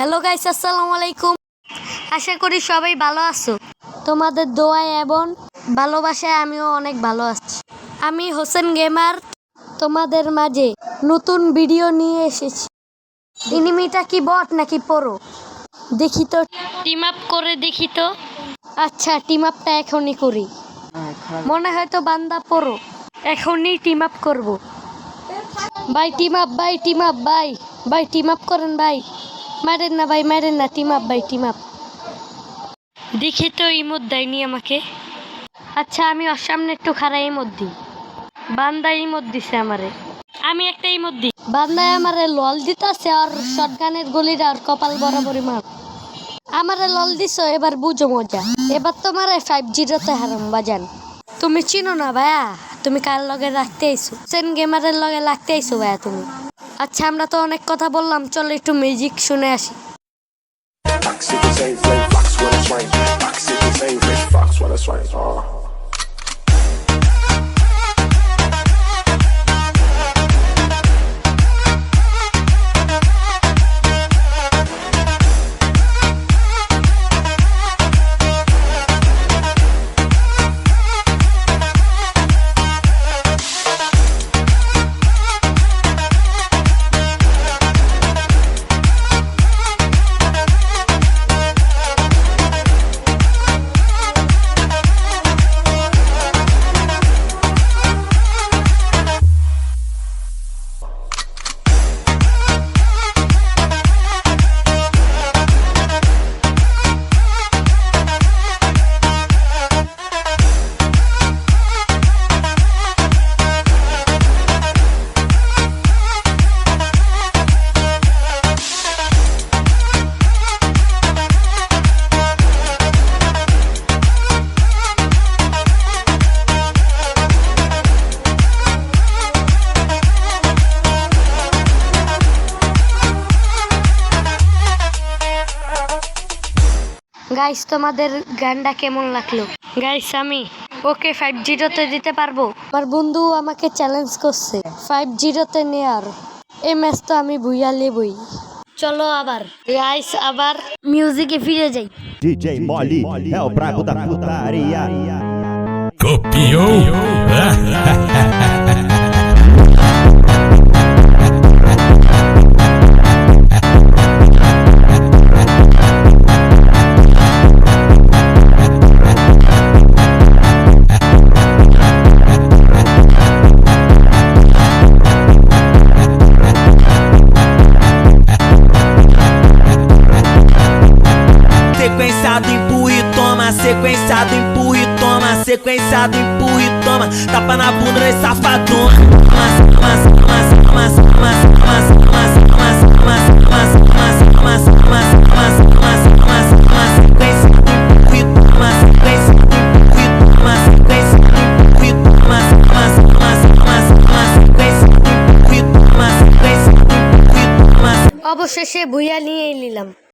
Hello guys, আসসালামু আলাইকুম। আশা করি সবাই ভালো আছো। তোমাদের দোয়ায় এবং ভালোবাসায় আমিও অনেক ভালো আছি। আমি হোসেন গেমার তোমাদের মাঝে নতুন ভিডিও নিয়ে এসেছি। এনিমিটা কি বট নাকি প্রো দেখি তো, টিম আপ করে দেখি তো। আচ্ছা, টিম আপটা এখনই করি। মনে হয় তো বান্দা প্রো, এখনই টিম আপ করবো। ভাই টিম আপ, ভাই টিম আপ, ভাই ভাই টিম আপ করেন ভাই। মারেন না ভাই, মারেন না, টিম আপ ভাই, টিম আপ। দেখি তো ইমোট দেয়নি আমাকে। আচ্ছা, আমি ওর সামনে একটু খারাপ ইমোট দিই। বান্দা ইমোট দিছে আমারে, আমি একটা ইমোট দিই। বান্দায় আমারে লল দিতেছে আর শটগানের গলির আর কপাল বরাবরই মার। আমারে লল দিছো, এবার বুঝো মজা। এবার তোমার 5-0 হারাম বাজান। তুমি চিনো না ভাইয়া, তুমি কার লগে রাখতে আইছো? সেন গেমারের লগে লাগতে আইছো ভাইয়া তুমি। আচ্ছা, আমরা তো অনেক কথা বললাম, চলো একটু মিউজিক শুনে আসি। গাইস, তোমাদের গানটা কেমন লাগলো? গাইস, আমি ওকে 5-0 দিতে পারবো। আমার বন্ধু আমাকে চ্যালেঞ্জ করছে 5-0 নেয়ার। এই ম্যাচ তো আমি ভুইয়া লেবই। চলো আবার গাইস, আবার মিউজিকে ফিরে যাই। DJ Molly é o brabo da putaria. Copiou? Sequenciado, empurra e toma. Sequenciado, empurra e toma. Sequenciado, empurra e toma. Tapa na bunda desse safadão. অবশেষে ভুইয়া নিয়ে নিলাম।